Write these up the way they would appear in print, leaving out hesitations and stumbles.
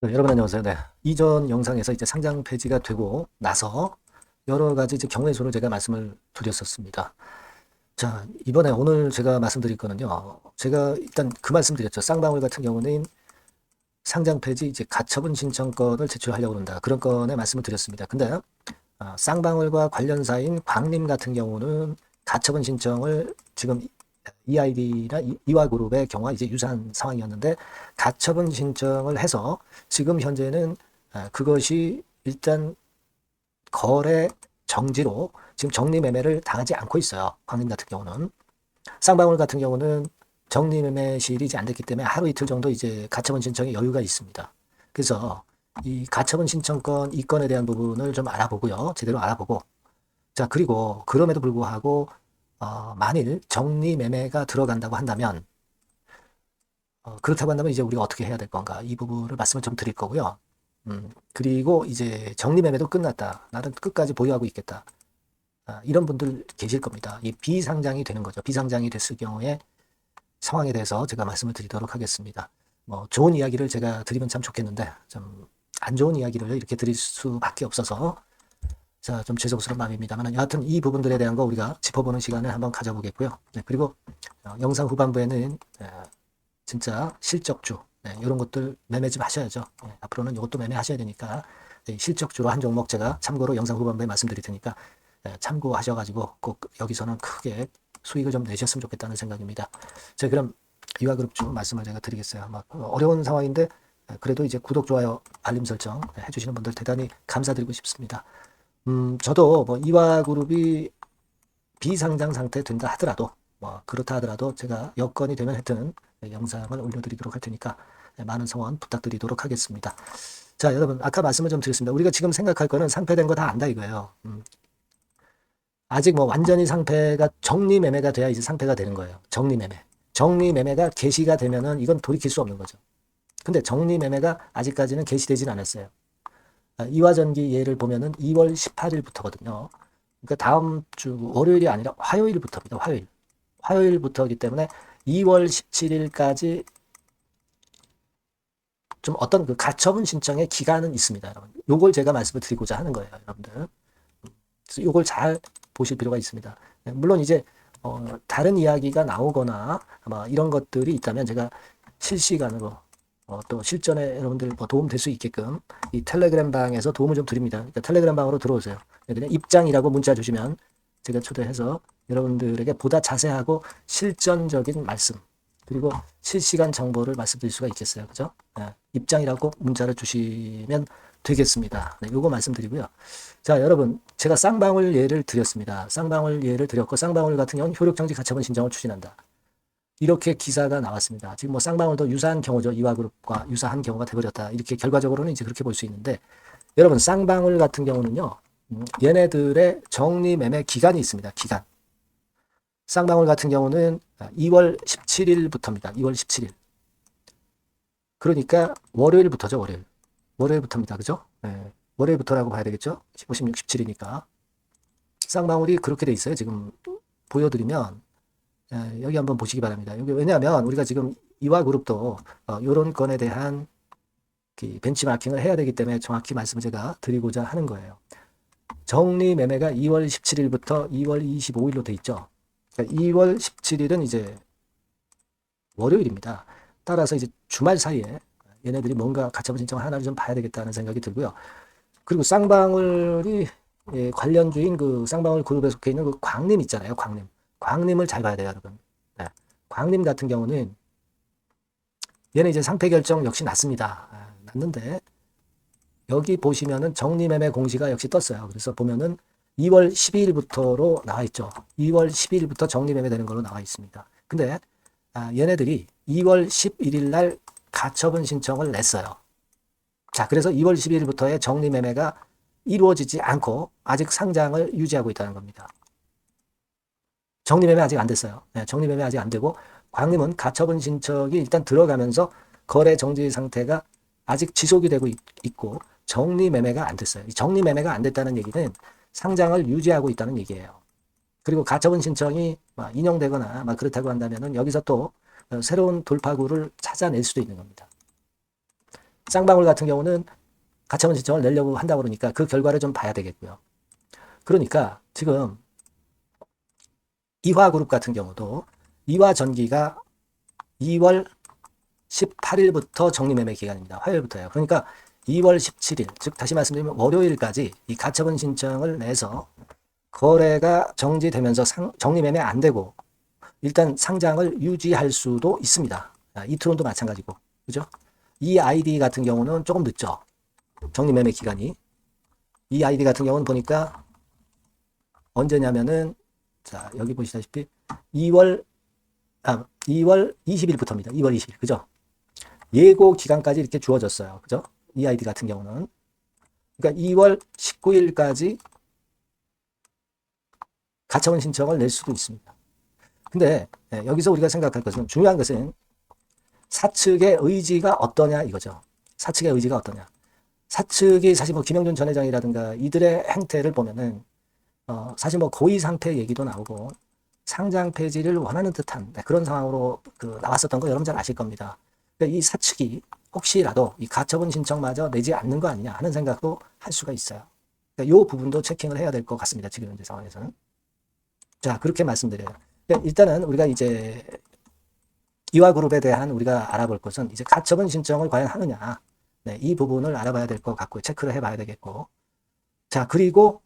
네, 여러분 안녕하세요. 네. 이전 영상에서 이제 상장 폐지가 되고 나서 여러 가지 이제 경우의 수를 제가 말씀을 드렸었습니다. 자, 이번에 오늘 제가 말씀드릴 거는요. 제가 일단 그 말씀드렸죠. 쌍방울 같은 경우는 상장 폐지 이제 가처분 신청권을 제출하려고 한다. 그런 건에 말씀을 드렸습니다. 근데 쌍방울과 관련사인 광림 같은 경우는 가처분 신청을 지금 EID나 이화그룹의 경우와 이제 유사한 상황이었는데 가처분 신청을 해서 지금 현재는 그것이 일단 거래 정지로 지금 정리매매를 당하지 않고 있어요. 광림 같은 경우는. 쌍방울 같은 경우는 정리매매 시일이 이제 안 됐기 때문에 하루 이틀 정도 이제 가처분 신청에 여유가 있습니다. 그래서 이 가처분 신청권 이건에 대한 부분을 좀 알아보고요. 제대로 알아보고. 자, 그리고 그럼에도 불구하고 만일 정리매매가 들어간다고 한다면 그렇다고 한다면 이제 우리가 어떻게 해야 될 건가 이 부분을 말씀을 좀 드릴 거고요. 그리고 이제 정리매매도 끝났다. 나는 끝까지 보유하고 있겠다. 이런 분들 계실 겁니다. 이 비상장이 되는 거죠. 비상장이 됐을 경우에 상황에 대해서 제가 말씀을 드리도록 하겠습니다. 뭐 좋은 이야기를 제가 드리면 참 좋겠는데 좀 안 좋은 이야기를 이렇게 드릴 수밖에 없어서 자, 좀 죄송스러운 마음입니다만 여하튼 이 부분들에 대한 거 우리가 짚어보는 시간을 한번 가져보겠고요. 네, 그리고 영상 후반부에는 진짜 실적주 이런 것들 매매 좀 하셔야죠. 앞으로는 이것도 매매하셔야 되니까 실적주로 한 종목 제가 참고로 영상 후반부에 말씀드릴 테니까 참고하셔가지고 꼭 여기서는 크게 수익을 좀 내셨으면 좋겠다는 생각입니다. 자, 그럼 이화그룹주 말씀을 제가 드리겠어요. 막 어려운 상황인데 그래도 이제 구독, 좋아요, 알림 설정 해주시는 분들 대단히 감사드리고 싶습니다. 저도 뭐 이화그룹이 비상장 상태 된다 하더라도 뭐 그렇다 하더라도 제가 여건이 되면 하여튼 영상을 올려드리도록 할 테니까 많은 성원 부탁드리도록 하겠습니다. 자, 여러분 아까 말씀을 좀 드렸습니다. 우리가 지금 생각할 거는 상폐된 거 다 안다 이거예요. 아직 뭐 완전히 상폐가 정리매매가 돼야 이제 상폐가 되는 거예요. 정리매매. 정리매매가 개시가 되면은 이건 돌이킬 수 없는 거죠. 근데 정리매매가 아직까지는 개시되진 않았어요. 이화전기 예를 보면은 2월 18일부터거든요. 그러니까 다음 주 월요일이 아니라 화요일부터입니다. 화요일. 화요일부터이기 때문에 2월 17일까지 좀 어떤 그 가처분 신청의 기간은 있습니다, 여러분. 요걸 제가 말씀을 드리고자 하는 거예요, 여러분들. 그래서 요걸 잘 보실 필요가 있습니다. 물론 이제 다른 이야기가 나오거나 아마 이런 것들이 있다면 제가 실시간으로 또 실전에 여러분들 뭐 도움 될 수 있게끔 이 텔레그램 방에서 도움을 좀 드립니다. 그러니까 텔레그램 방으로 들어오세요. 그냥 입장이라고 문자 주시면 제가 초대해서 여러분들에게 보다 자세하고 실전적인 말씀 그리고 실시간 정보를 말씀드릴 수가 있겠어요. 그죠? 네, 입장이라고 문자를 주시면 되겠습니다. 네, 요거 말씀드리고요. 자, 여러분 제가 쌍방울 예를 드렸습니다. 쌍방울 예를 드렸고 쌍방울 같은 경우는 효력정지 가처분 신청을 추진한다. 이렇게 기사가 나왔습니다. 지금 뭐 쌍방울도 유사한 경우죠. 이화그룹과 유사한 경우가 돼버렸다. 이렇게 결과적으로는 이제 그렇게 볼 수 있는데 여러분 쌍방울 같은 경우는요. 얘네들의 정리매매 기간이 있습니다. 기간. 쌍방울 같은 경우는 2월 17일부터입니다. 2월 17일. 그러니까 월요일부터죠. 월요일. 월요일부터입니다. 그죠? 네. 월요일부터라고 봐야 되겠죠? 15, 16, 17이니까. 쌍방울이 그렇게 돼 있어요. 지금 보여드리면 여기 한번 보시기 바랍니다. 여기 왜냐하면 우리가 지금 이화그룹도 이런 건에 대한 벤치마킹을 해야 되기 때문에 정확히 말씀을 제가 드리고자 하는 거예요. 정리 매매가 2월 17일부터 2월 25일로 돼 있죠. 그러니까 2월 17일은 이제 월요일입니다. 따라서 이제 주말 사이에 얘네들이 뭔가 가처분 신청을 하나를 좀 봐야 되겠다는 생각이 들고요. 그리고 쌍방울이 관련주인 그 쌍방울 그룹에 속해 있는 그 광림 있잖아요. 광림. 광림을 잘 봐야 돼요, 여러분. 네. 광림 같은 경우는 얘는 이제 상패 결정 역시 났습니다. 났는데 여기 보시면은 정리매매 공시가 역시 떴어요. 그래서 보면은 2월 12일부터로 나와 있죠. 2월 12일부터 정리매매 되는 걸로 나와 있습니다. 근데 얘네들이 2월 11일 날 가처분 신청을 냈어요. 자, 그래서 2월 12일부터의 정리매매가 이루어지지 않고 아직 상장을 유지하고 있다는 겁니다. 정리매매 아직 안 됐어요. 네, 정리매매 아직 안 되고 광림은 가처분 신청이 일단 들어가면서 거래 정지 상태가 아직 지속이 되고 있고 정리매매가 안 됐어요. 정리매매가 안 됐다는 얘기는 상장을 유지하고 있다는 얘기예요. 그리고 가처분 신청이 인용되거나 그렇다고 한다면은 여기서 또 새로운 돌파구를 찾아낼 수도 있는 겁니다. 쌍방울 같은 경우는 가처분 신청을 내려고 한다고 그러니까 그 결과를 좀 봐야 되겠고요. 그러니까 지금 이화그룹 같은 경우도 이화전기가 2월 18일부터 정리매매 기간입니다. 화요일부터예요. 그러니까 2월 17일, 즉 다시 말씀드리면 월요일까지 이 가처분 신청을 내서 거래가 정지되면서 정리매매 안 되고 일단 상장을 유지할 수도 있습니다. 이트론도 마찬가지고, 그죠? 이 아이디 같은 경우는 조금 늦죠. 정리매매 기간이. 이 아이디 같은 경우는 보니까 언제냐면은, 자, 여기 보시다시피 2월 20일부터입니다. 2월 20일. 그죠? 예고 기간까지 이렇게 주어졌어요. 그죠? 이 아이디 같은 경우는. 그러니까 2월 19일까지 가처분 신청을 낼 수도 있습니다. 근데 여기서 우리가 생각할 것은, 중요한 것은 사측의 의지가 어떠냐 이거죠. 사측의 의지가 어떠냐. 사측이 사실 뭐 김영준 전 회장이라든가 이들의 행태를 보면은 사실 뭐 고의 상태 얘기도 나오고 상장 폐지를 원하는 듯한 그런 상황으로 나왔었던 거 여러분 잘 아실 겁니다. 그러니까 이 사측이 혹시라도 이 가처분 신청마저 내지 않는 거 아니냐 하는 생각도 할 수가 있어요. 그러니까 이 부분도 체킹을 해야 될 것 같습니다. 지금 현재 상황에서는. 자, 그렇게 말씀드려요. 그러니까 일단은 우리가 이제 이화그룹에 대한 우리가 알아볼 것은 이제 가처분 신청을 과연 하느냐. 네, 이 부분을 알아봐야 될 것 같고요. 체크를 해봐야 되겠고. 자, 그리고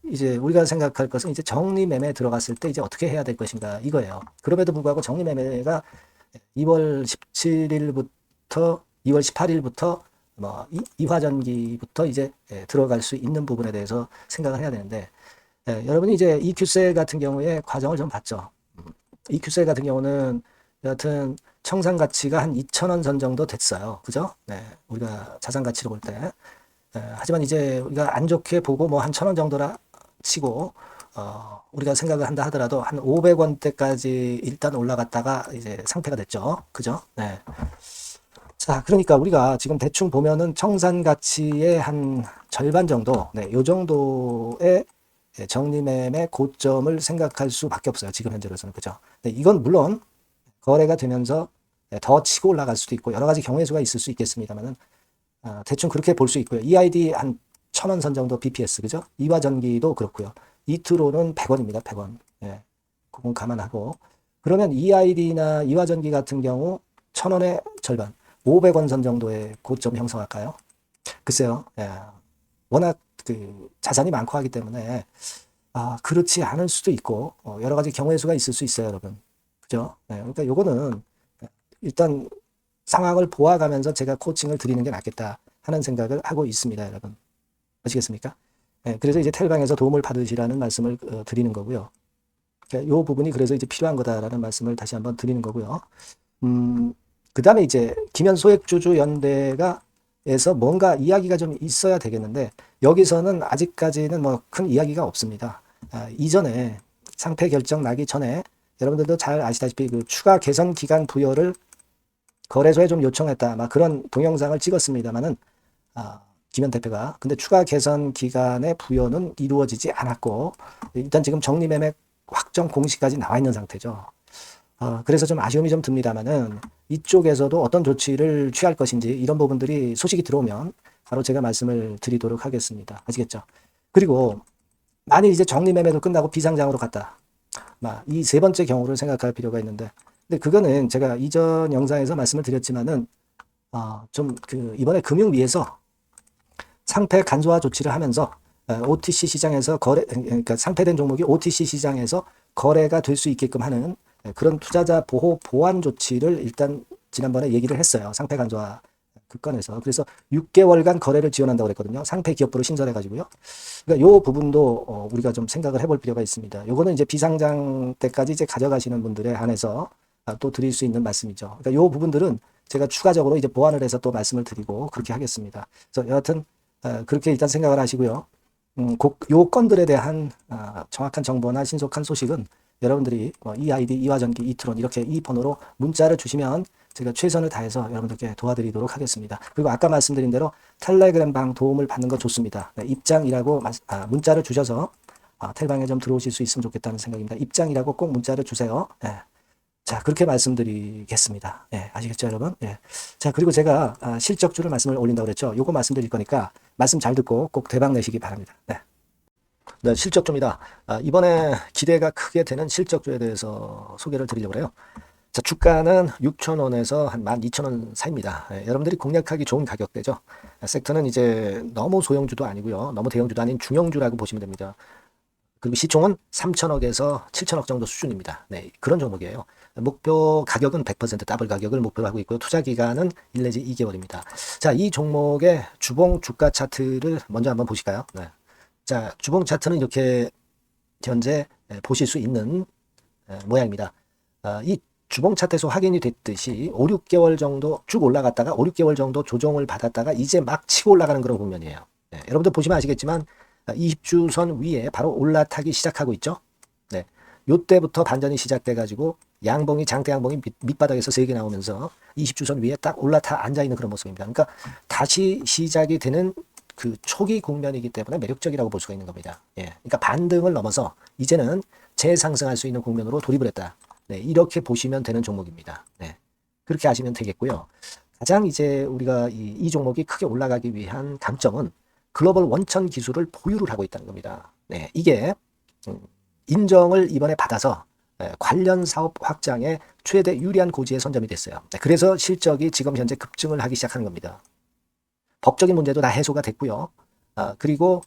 이제 우리가 생각할 것은 이제 정리매매에 들어갔을 때 이제 어떻게 해야 될 것인가 이거예요. 그럼에도 불구하고 정리매매가 2월 17일부터 2월 18일부터 뭐 이화전기부터 이제 들어갈 수 있는 부분에 대해서 생각을 해야 되는데 여러분이 이제 EQ세 같은 경우에 과정을 좀 봤죠. EQ세 같은 경우는 여하튼 청산 가치가 한 2,000원 선 정도 됐어요. 그죠? 네, 우리가 자산 가치로 볼 때. 하지만 이제 우리가 안 좋게 보고 뭐 한 1,000원 정도라 치고 우리가 생각을 한다 하더라도 한 500원대까지 일단 올라갔다가 이제 상태가 됐죠. 그죠? 네. 자, 그러니까 우리가 지금 대충 보면은 청산 가치의 한 절반 정도, 네, 요 정도의 정리매매 고점을 생각할 수밖에 없어요. 지금 현재로서는. 그죠? 네, 이건 물론 거래가 되면서 더 치고 올라갈 수도 있고 여러 가지 경우의 수가 있을 수 있겠습니다만은 대충 그렇게 볼 수 있고요. EID 한 1,000원 선 정도 BPS, 그죠? 이화전기도 그렇고요. 이트로는 100원입니다. 100원. 예, 그건 감안하고. 그러면 EID나 이화전기 같은 경우 1,000원의 절반, 500원 선 정도의 고점 형성할까요? 글쎄요. 예, 워낙 자산이 많고 하기 때문에 그렇지 않을 수도 있고 여러 가지 경우의 수가 있을 수 있어요, 여러분. 그죠? 예, 그러니까 요거는 일단 상황을 보아가면서 제가 코칭을 드리는 게 낫겠다 하는 생각을 하고 있습니다, 여러분. 아시겠습니까? 네, 그래서 이제 텔방에서 도움을 받으시라는 말씀을 드리는 거고요. 그러니까 이 부분이 그래서 이제 필요한 거다라는 말씀을 다시 한번 드리는 거고요. 그 다음에 이제 김현 소액주주연대가 에서 뭔가 이야기가 좀 있어야 되겠는데 여기서는 아직까지는 뭐 큰 이야기가 없습니다. 이전에 상패 결정 나기 전에 여러분들도 잘 아시다시피 그 추가 개선 기간 부여를 거래소에 좀 요청했다. 막 그런 동영상을 찍었습니다만은 김현 대표가. 근데 추가 개선 기간의 부여는 이루어지지 않았고 일단 지금 정리매매 확정 공시까지 나와 있는 상태죠. 그래서 좀 아쉬움이 좀 듭니다만은 이쪽에서도 어떤 조치를 취할 것인지 이런 부분들이 소식이 들어오면 바로 제가 말씀을 드리도록 하겠습니다. 아시겠죠? 그리고 만일 이제 정리매매도 끝나고 비상장으로 갔다. 이 세 번째 경우를 생각할 필요가 있는데 근데 그거는 제가 이전 영상에서 말씀을 드렸지만은 좀 이번에 금융위에서 상패 간소화 조치를 하면서 OTC 시장에서 그러니까 상패된 종목이 OTC 시장에서 거래가 될 수 있게끔 하는 그런 투자자 보호 보완 조치를 일단 지난번에 얘기를 했어요. 상패 간소화 그 건에서. 그래서 6개월간 거래를 지원한다고 그랬거든요. 상패 기업부를 신설해 가지고요. 그러니까 요 부분도 우리가 좀 생각을 해볼 필요가 있습니다. 요거는 이제 비상장 때까지 이제 가져가시는 분들에 한해서 또 드릴 수 있는 말씀이죠. 그러니까 요 부분들은 제가 추가적으로 이제 보완을 해서 또 말씀을 드리고 그렇게 하겠습니다. 그래서 여하튼 그렇게 일단 생각을 하시고요. 요 건들에 대한 정확한 정보나 신속한 소식은 여러분들이 EID, 이화전기, 이트론 이렇게 이 번호로 문자를 주시면 제가 최선을 다해서 여러분들께 도와드리도록 하겠습니다. 그리고 아까 말씀드린 대로 텔레그램 방 도움을 받는 거 좋습니다. 네, 입장이라고 문자를 주셔서 텔방에 좀 들어오실 수 있으면 좋겠다는 생각입니다. 입장이라고 꼭 문자를 주세요. 네. 자, 그렇게 말씀드리겠습니다. 예, 아시겠죠, 여러분? 예. 자, 그리고 제가 실적주를 말씀을 올린다고 그랬죠. 요거 말씀드릴 거니까 말씀 잘 듣고 꼭 대박 내시기 바랍니다. 네. 네, 실적주입니다. 이번에 기대가 크게 되는 실적주에 대해서 소개를 드리려고 해요. 자, 주가는 6,000원에서 한 12,000원 사이입니다. 예, 여러분들이 공략하기 좋은 가격대죠. 섹터는 이제 너무 소형주도 아니고요. 너무 대형주도 아닌 중형주라고 보시면 됩니다. 그리고 시총은 3천억에서 7천억 정도 수준입니다. 네, 그런 종목이에요. 목표 가격은 100% 더블 가격을 목표로 하고 있고요. 투자 기간은 1 내지 2개월입니다. 자, 이 종목의 주봉 주가 차트를 먼저 한번 보실까요? 네. 자, 주봉 차트는 이렇게 현재 보실 수 있는 모양입니다. 이 주봉 차트에서 확인이 됐듯이 5, 6개월 정도 쭉 올라갔다가 5, 6개월 정도 조정을 받았다가 이제 막 치고 올라가는 그런 국면이에요. 네, 여러분들 보시면 아시겠지만 20주선 위에 바로 올라타기 시작하고 있죠. 네, 요때부터 반전이 시작돼 가지고 양봉이 장대 양봉이 밑바닥에서 3개 나오면서 20주선 위에 딱 올라타 앉아 있는 그런 모습입니다. 그러니까 다시 시작이 되는 그 초기 국면이기 때문에 매력적이라고 볼 수가 있는 겁니다. 예, 그러니까 반등을 넘어서 이제는 재상승할 수 있는 국면으로 돌입을 했다. 네, 이렇게 보시면 되는 종목입니다. 네, 그렇게 아시면 되겠고요. 가장 이제 우리가 이 종목이 크게 올라가기 위한 강점은 글로벌 원천 기술을 보유를 하고 있다는 겁니다. 네, 이게 인정을 이번에 받아서 관련 사업 확장에 최대 유리한 고지에 선점이 됐어요. 네, 그래서 실적이 지금 현재 급증을 하기 시작하는 겁니다. 법적인 문제도 다 해소가 됐고요. 그리고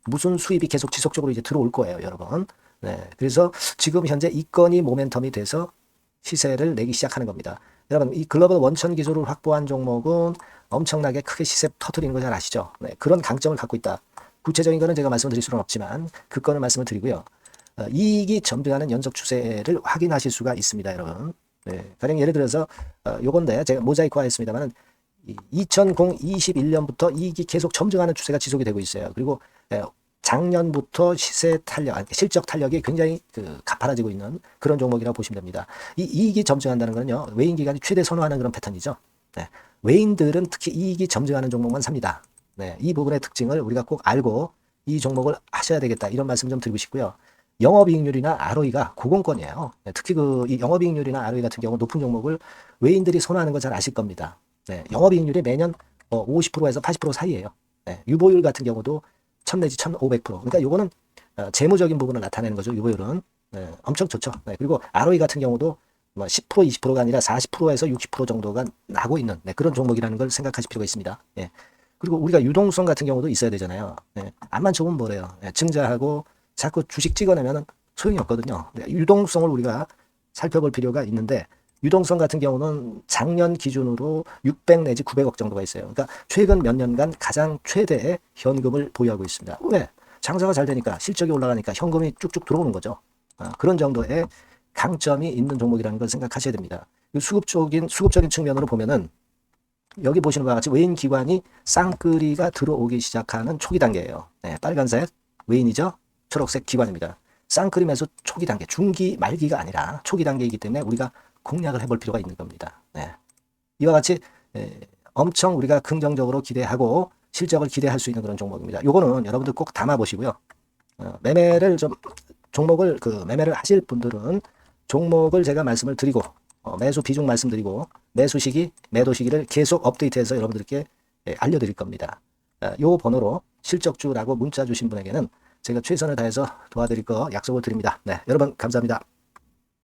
무슨 수입이 계속 지속적으로 이제 들어올 거예요, 여러분. 네, 그래서 지금 현재 이 건이 모멘텀이 돼서 시세를 내기 시작하는 겁니다. 여러분, 이 글로벌 원천 기술을 확보한 종목은 엄청나게 크게 시세 터트리는 거 잘 아시죠? 네, 그런 강점을 갖고 있다. 구체적인 거는 제가 말씀을 드릴 수는 없지만 그 건을 말씀을 드리고요. 이익이 점등하는 연속 추세를 확인하실 수가 있습니다, 여러분. 네, 가령 예를 들어서 요건데 제가 모자이크화 했습니다만 2021년부터 이익이 계속 점증하는 추세가 지속이 되고 있어요. 그리고 작년부터 시세 탄력, 실적 탄력이 굉장히 가파라지고 있는 그런 종목이라고 보시면 됩니다. 이 이익이 점증한다는 건요, 외인 기관이 최대 선호하는 그런 패턴이죠. 네, 외인들은 특히 이익이 점증하는 종목만 삽니다. 네, 이 부분의 특징을 우리가 꼭 알고 이 종목을 하셔야 되겠다, 이런 말씀 좀 드리고 싶고요. 영업이익률이나 ROE가 고공권이에요. 네, 특히 이 영업이익률이나 ROE 같은 경우 높은 종목을 외인들이 선호하는 거 잘 아실 겁니다. 네, 영업이익률이 매년 50%에서 80% 사이에요. 네, 유보율 같은 경우도 1000 내지 1500%. 그러니까 요거는 재무적인 부분을 나타내는 거죠. 유보율은. 네, 엄청 좋죠. 네, 그리고 ROE 같은 경우도 뭐 10% 20%가 아니라 40%에서 60% 정도가 나고 있는 그런 종목이라는 걸 생각하실 필요가 있습니다. 예. 그리고 우리가 유동성 같은 경우도 있어야 되잖아요. 예. 암만 좋으면 뭐래요. 예. 증자하고 자꾸 주식 찍어내면 소용이 없거든요. 네, 유동성을 우리가 살펴볼 필요가 있는데, 유동성 같은 경우는 작년 기준으로 600 내지 900억 정도가 있어요. 그러니까 최근 몇 년간 가장 최대의 현금을 보유하고 있습니다. 왜? 장사가 잘 되니까, 실적이 올라가니까 현금이 쭉쭉 들어오는 거죠. 그런 정도의 강점이 있는 종목이라는 걸 생각하셔야 됩니다. 수급적인 측면으로 보면은 여기 보시는 바와 같이 외인 기관이 쌍끌이가 들어오기 시작하는 초기 단계예요. 네, 빨간색 외인이죠. 초록색 기관입니다. 쌍끌이 매수 초기 단계, 중기 말기가 아니라 초기 단계이기 때문에 우리가 공략을 해볼 필요가 있는 겁니다. 네. 이와 같이 엄청 우리가 긍정적으로 기대하고 실적을 기대할 수 있는 그런 종목입니다. 요거는 여러분들 꼭 담아 보시고요. 매매를 좀 종목을 매매를 하실 분들은 종목을 제가 말씀을 드리고 매수 비중 말씀드리고 매수 시기, 매도 시기를 계속 업데이트해서 여러분들께 알려드릴 겁니다. 요 번호로 실적주라고 문자 주신 분에게는 제가 최선을 다해서 도와드릴 거 약속을 드립니다. 네, 여러분 감사합니다.